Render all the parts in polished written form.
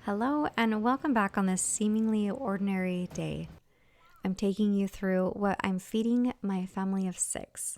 Hello and welcome back on this seemingly ordinary day. I'm taking you through what I'm feeding my family of 6.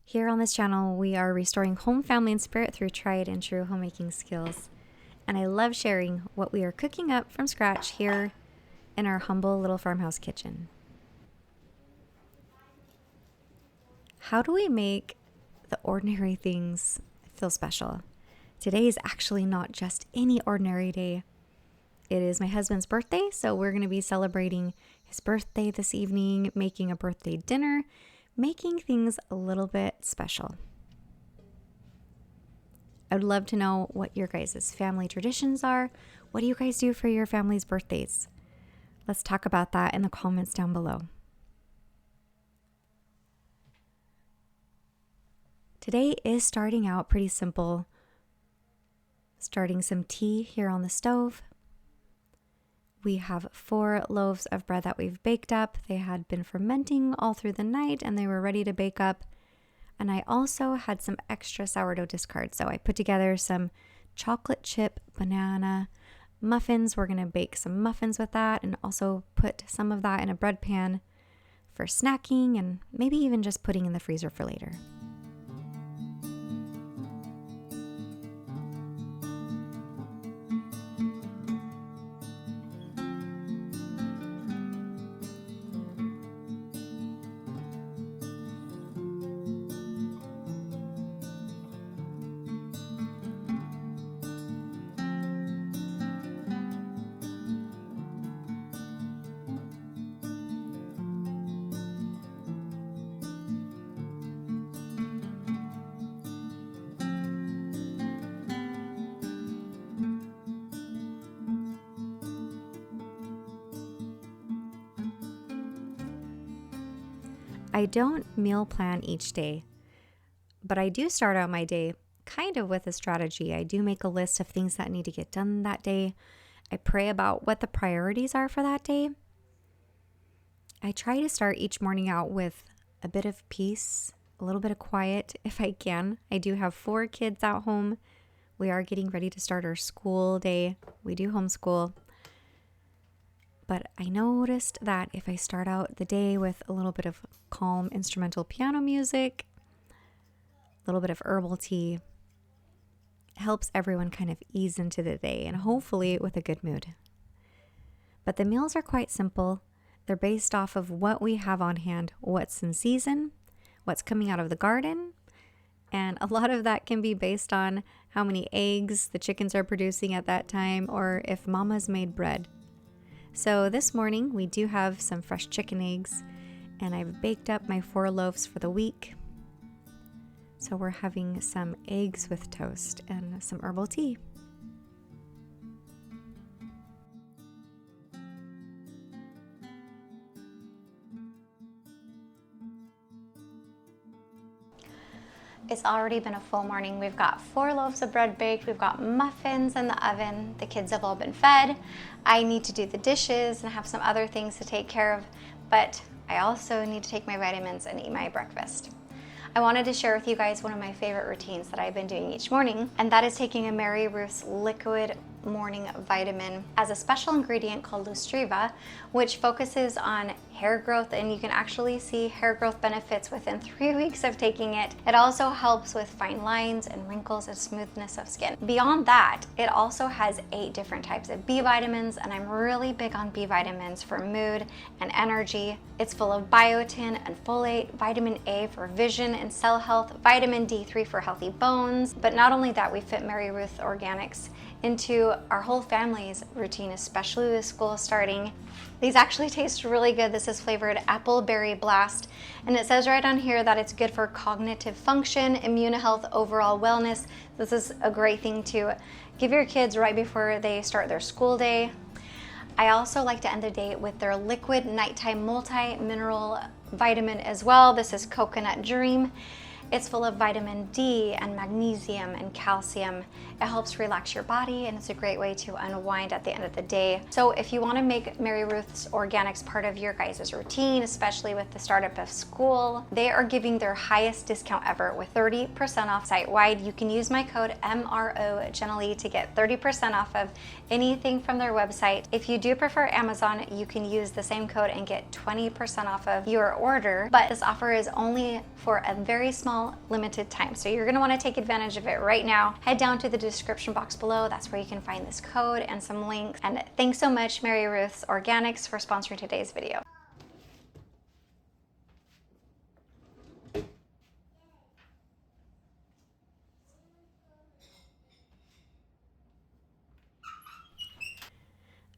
Here on this channel, we are restoring home, family, and spirit through tried and true homemaking skills. And I love sharing what we are cooking up from scratch here in our humble little farmhouse kitchen. How do we make the ordinary things feel special? Today is actually not just any ordinary day. It is my husband's birthday, so we're going to be celebrating his birthday this evening, making a birthday dinner, making things a little bit special. I would love to know what your guys' family traditions are. What do you guys do for your family's birthdays? Let's talk about that in the comments down below. Today is starting out pretty simple. Starting some tea here on the stove. We have 4 loaves of bread that we've baked up. They had been fermenting all through the night and they were ready to bake up. And I also had some extra sourdough discard. So I put together some chocolate chip banana muffins. We're going to bake some muffins with that and also put some of that in a bread pan for snacking and maybe even just putting in the freezer for later. I don't meal plan each day, but I do start out my day kind of with a strategy. I do make a list of things that need to get done that day. I pray about what the priorities are for that day. I try to start each morning out with a bit of peace, a little bit of quiet if I can. I do have 4 kids at home. We are getting ready to start our school day. We do homeschool. But I noticed that if I start out the day with a little bit of calm instrumental piano music, a little bit of herbal tea, it helps everyone kind of ease into the day and hopefully with a good mood. But the meals are quite simple. They're based off of what we have on hand, what's in season, what's coming out of the garden, and a lot of that can be based on how many eggs the chickens are producing at that time or if mama's made bread. So this morning we do have some fresh chicken eggs and I've baked up my 4 loaves for the week. So we're having some eggs with toast and some herbal tea. It's already been a full morning. We've got 4 loaves of bread baked. We've got muffins in the oven. The kids have all been fed. I need to do the dishes and have some other things to take care of, but I also need to take my vitamins and eat my breakfast. I wanted to share with you guys one of my favorite routines that I've been doing each morning, and that is taking a Mary Ruth's liquid morning vitamin as a special ingredient called Lustriva, which focuses on hair growth, and you can actually see hair growth benefits within 3 weeks of taking it. It also helps with fine lines and wrinkles and smoothness of skin. Beyond that, it also has 8 different types of B vitamins, and I'm really big on B vitamins for mood and energy. It's full of biotin and folate, vitamin A for vision and cell health, vitamin D3 for healthy bones. But not only that, we fit Mary Ruth Organics into our whole family's routine, especially with school starting. These actually taste really good. This is flavored apple berry blast, and it says right on here that it's good for cognitive function, immune health, overall wellness. This is a great thing to give your kids right before they start their school day. I also like to end the day with their liquid nighttime multi-mineral vitamin as well. This is Coconut Dream. It's full of vitamin D and magnesium and calcium. It helps relax your body, and it's a great way to unwind at the end of the day. So if you want to make Mary Ruth's Organics part of your guys' routine, especially with the startup of school, they are giving their highest discount ever with 30% off site-wide. You can use my code MROGenely to get 30% off of anything from their website. If you do prefer Amazon, you can use the same code and get 20% off of your order, but this offer is only for a very small limited time. So you're gonna wanna take advantage of it right now. Head down to the description box below. That's where you can find this code and some links. And thanks so much, Mary Ruth's Organics, for sponsoring today's video.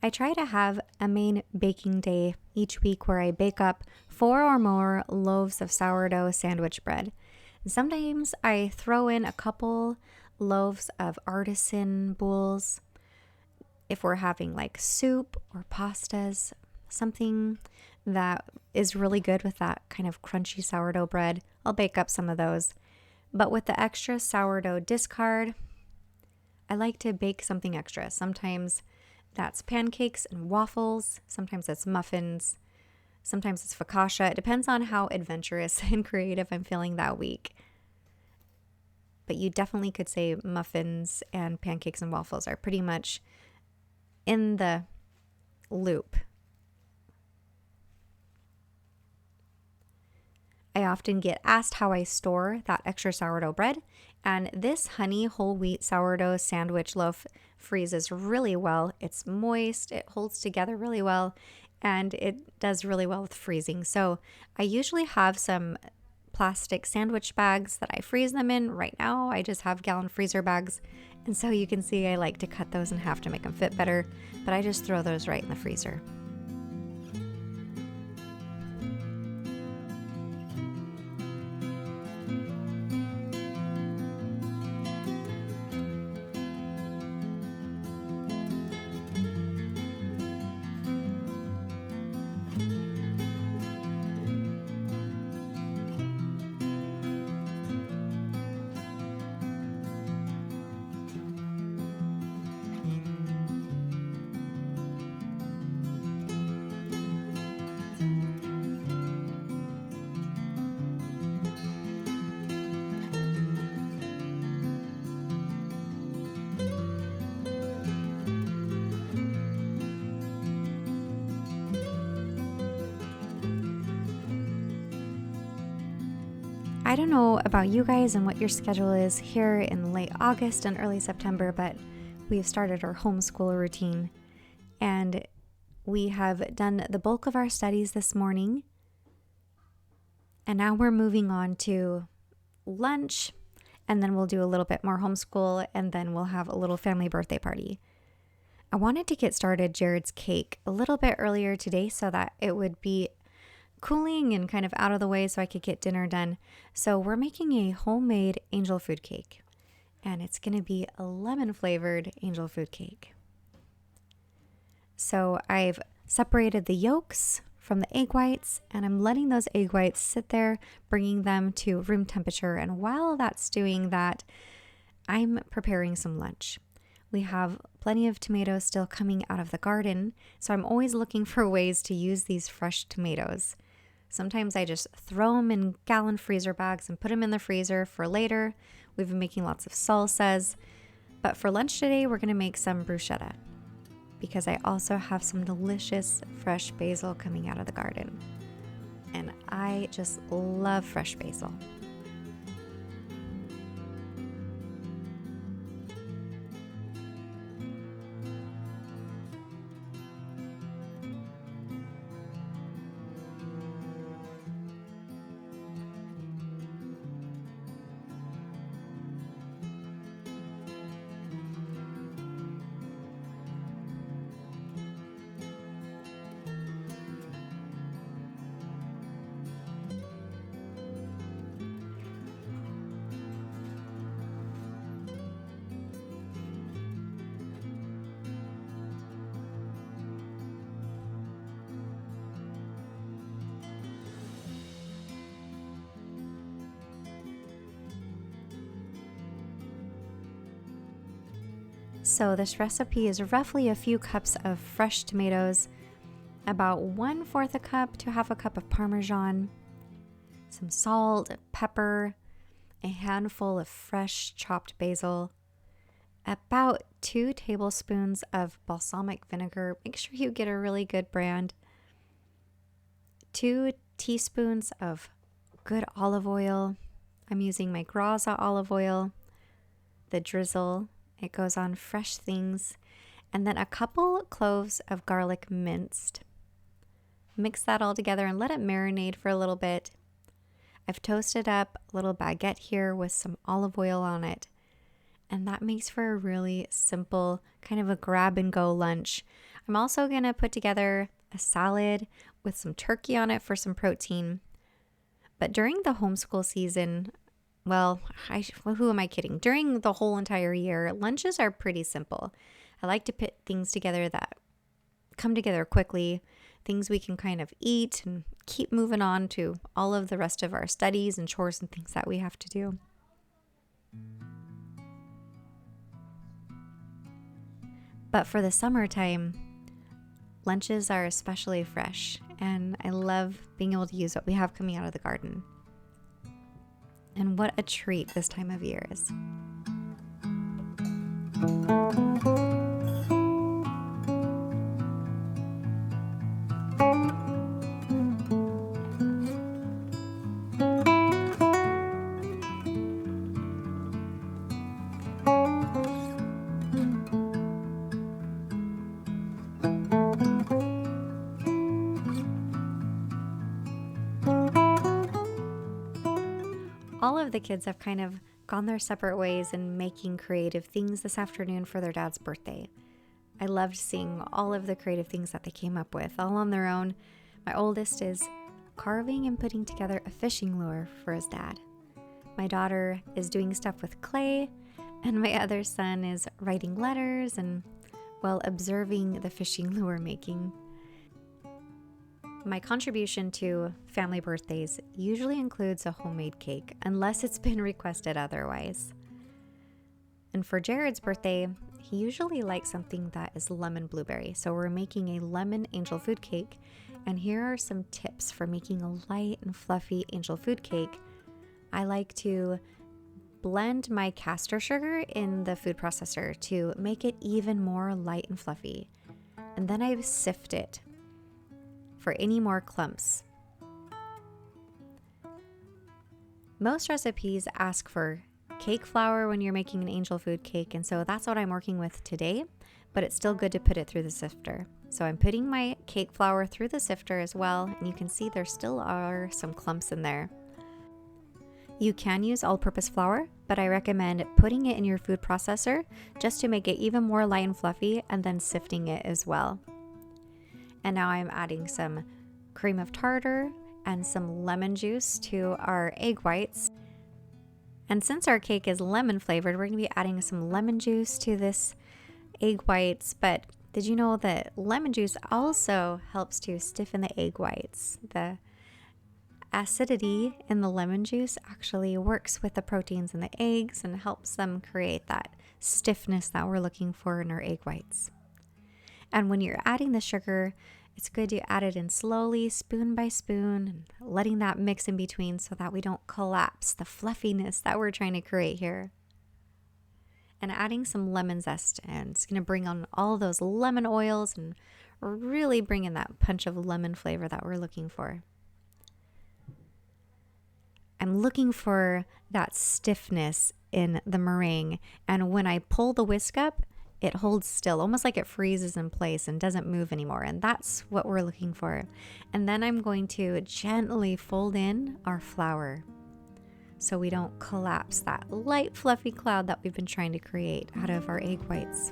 I try to have a main baking day each week where I bake up 4 or more loaves of sourdough sandwich bread. And sometimes I throw in a couple loaves of artisan bowls if we're having like soup or pastas, something that is really good with that kind of crunchy sourdough bread. I'll bake up some of those. But with the extra sourdough discard, I like to bake something extra. Sometimes that's pancakes and waffles. Sometimes it's muffins. Sometimes it's focaccia. It depends on how adventurous and creative I'm feeling that week. But you definitely could say muffins and pancakes and waffles are pretty much in the loop. I often get asked how I store that extra sourdough bread, and this honey whole wheat sourdough sandwich loaf freezes really well. It's moist, it holds together really well, and it does really well with freezing. So I usually have some plastic sandwich bags that I freeze them in. Right now I just have gallon freezer bags, and so you can see I like to cut those in half to make them fit better, but I just throw those right in the freezer. I don't know about you guys and what your schedule is here in late August and early September, but we've started our homeschool routine, and we have done the bulk of our studies this morning, and now we're moving on to lunch, and then we'll do a little bit more homeschool, and then we'll have a little family birthday party. I wanted to get started Jared's cake a little bit earlier today so that it would be cooling and kind of out of the way so I could get dinner done. So we're making a homemade angel food cake, and it's going to be a lemon flavored angel food cake. So I've separated the yolks from the egg whites, and I'm letting those egg whites sit there, bringing them to room temperature. And while that's doing that, I'm preparing some lunch. We have plenty of tomatoes still coming out of the garden, so I'm always looking for ways to use these fresh tomatoes. Sometimes I just throw them in gallon freezer bags and put them in the freezer for later. We've been making lots of salsas. But for lunch today, we're going to make some bruschetta, because I also have some delicious fresh basil coming out of the garden. And I just love fresh basil. So this recipe is roughly a few cups of fresh tomatoes, about 1/4 a cup to 1/2 a cup of parmesan, some salt, pepper, a handful of fresh chopped basil, about 2 tablespoons of balsamic vinegar. Make sure you get a really good brand. 2 teaspoons of good olive oil. I'm using my Graza olive oil, the drizzle. It goes on fresh things. And then a couple cloves of garlic minced. Mix that all together and let it marinate for a little bit. I've toasted up a little baguette here with some olive oil on it. And that makes for a really simple, kind of a grab and go lunch. I'm also going to put together a salad with some turkey on it for some protein. But during the homeschool season, well, who am I kidding? During the whole entire year, lunches are pretty simple. I like to put things together that come together quickly, things we can kind of eat and keep moving on to all of the rest of our studies and chores and things that we have to do. But for the summertime, lunches are especially fresh, and I love being able to use what we have coming out of the garden. And what a treat this time of year is. All of the kids have kind of gone their separate ways in making creative things this afternoon for their dad's birthday. I loved seeing all of the creative things that they came up with, all on their own. My oldest is carving and putting together a fishing lure for his dad. My daughter is doing stuff with clay, and my other son is writing letters and, well, observing the fishing lure making. My contribution to family birthdays usually includes a homemade cake, unless it's been requested otherwise. And for Jared's birthday, he usually likes something that is lemon blueberry, so we're making a lemon angel food cake. And here are some tips for making a light and fluffy angel food cake. I like to blend my caster sugar in the food processor to make it even more light and fluffy. And then I sift it for any more clumps. Most recipes ask for cake flour when you're making an angel food cake, and so that's what I'm working with today, but it's still good to put it through the sifter. So I'm putting my cake flour through the sifter as well, and you can see there still are some clumps in there. You can use all-purpose flour, but I recommend putting it in your food processor just to make it even more light and fluffy, and then sifting it as well. And now I'm adding some cream of tartar and some lemon juice to our egg whites. And since our cake is lemon flavored, we're going to be adding some lemon juice to this egg whites. But did you know that lemon juice also helps to stiffen the egg whites? The acidity in the lemon juice actually works with the proteins in the eggs and helps them create that stiffness that we're looking for in our egg whites. And when you're adding the sugar, it's good to add it in slowly, spoon by spoon, and letting that mix in between so that we don't collapse the fluffiness that we're trying to create here. And adding some lemon zest, and it's going to bring on all those lemon oils and really bring in that punch of lemon flavor that we're looking for. I'm looking for that stiffness in the meringue, and when I pull the whisk up, it holds still, almost like it freezes in place and doesn't move anymore. And that's what we're looking for. And then I'm going to gently fold in our flour so we don't collapse that light, fluffy cloud that we've been trying to create out of our egg whites.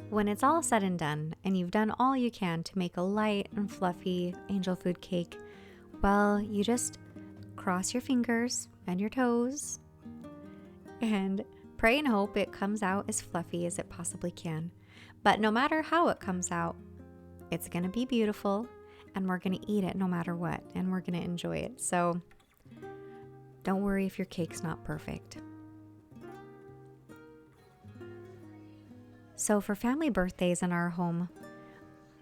When it's all said and done, and you've done all you can to make a light and fluffy angel food cake, Well, you just cross your fingers and your toes and pray and hope it comes out as fluffy as it possibly can. But no matter how it comes out, it's going to be beautiful, and we're going to eat it no matter what, and we're going to enjoy it. So don't worry if your cake's not perfect. So for family birthdays in our home,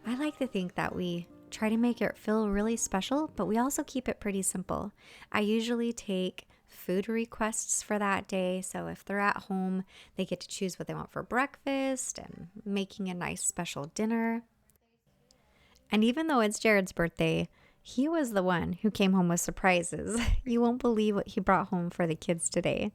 I like to think that we try to make it feel really special, but we also keep it pretty simple. I usually take food requests for that day. So if they're at home, they get to choose what they want for breakfast and making a nice special dinner. And even though it's Jared's birthday, he was the one who came home with surprises. You won't believe what he brought home for the kids today.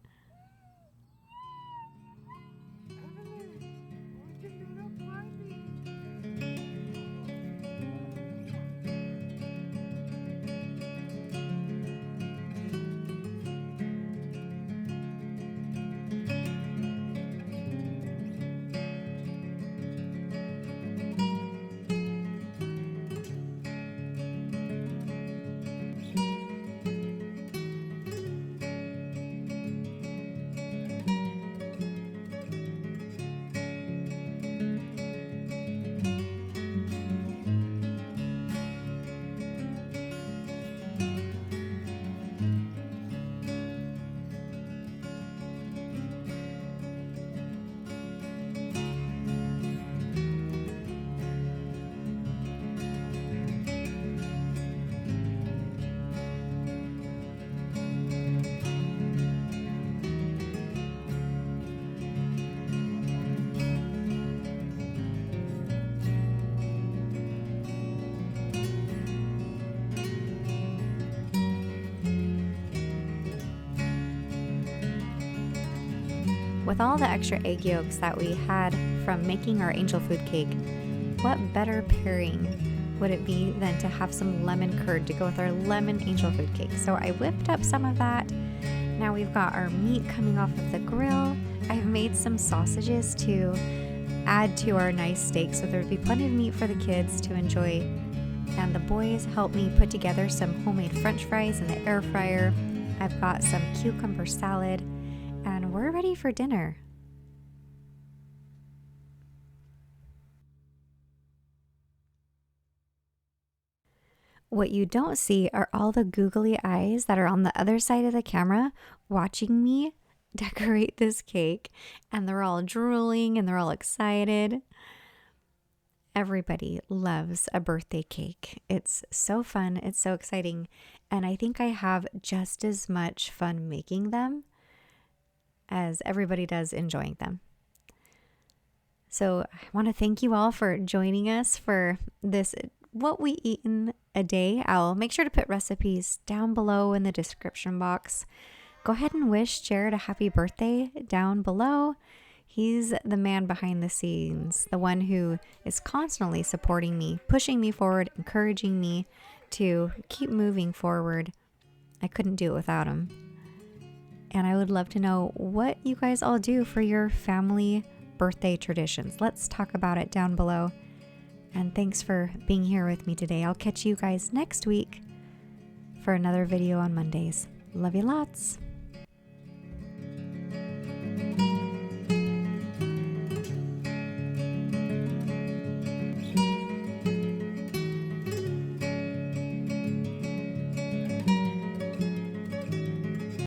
With all the extra egg yolks that we had from making our angel food cake, what better pairing would it be than to have some lemon curd to go with our lemon angel food cake? So I whipped up some of that. Now we've got our meat coming off of the grill. I've made some sausages to add to our nice steak, so there'd be plenty of meat for the kids to enjoy. And the boys helped me put together some homemade French fries in the air fryer. I've got some cucumber salad, and we're ready for dinner. What you don't see are all the googly eyes that are on the other side of the camera watching me decorate this cake, and they're all drooling and they're all excited. Everybody loves a birthday cake. It's so fun, it's so exciting, and I think I have just as much fun making them as everybody does enjoying them. So I want to thank you all for joining us for this What We Eat in a Day. I'll make sure to put recipes down below in the description box. Go ahead and wish Jared a happy birthday down below. He's the man behind the scenes, the one who is constantly supporting me, pushing me forward, encouraging me to keep moving forward. I couldn't do it without him. And I would love to know what you guys all do for your family birthday traditions. Let's talk about it down below. And thanks for being here with me today. I'll catch you guys next week for another video on Mondays. Love you lots.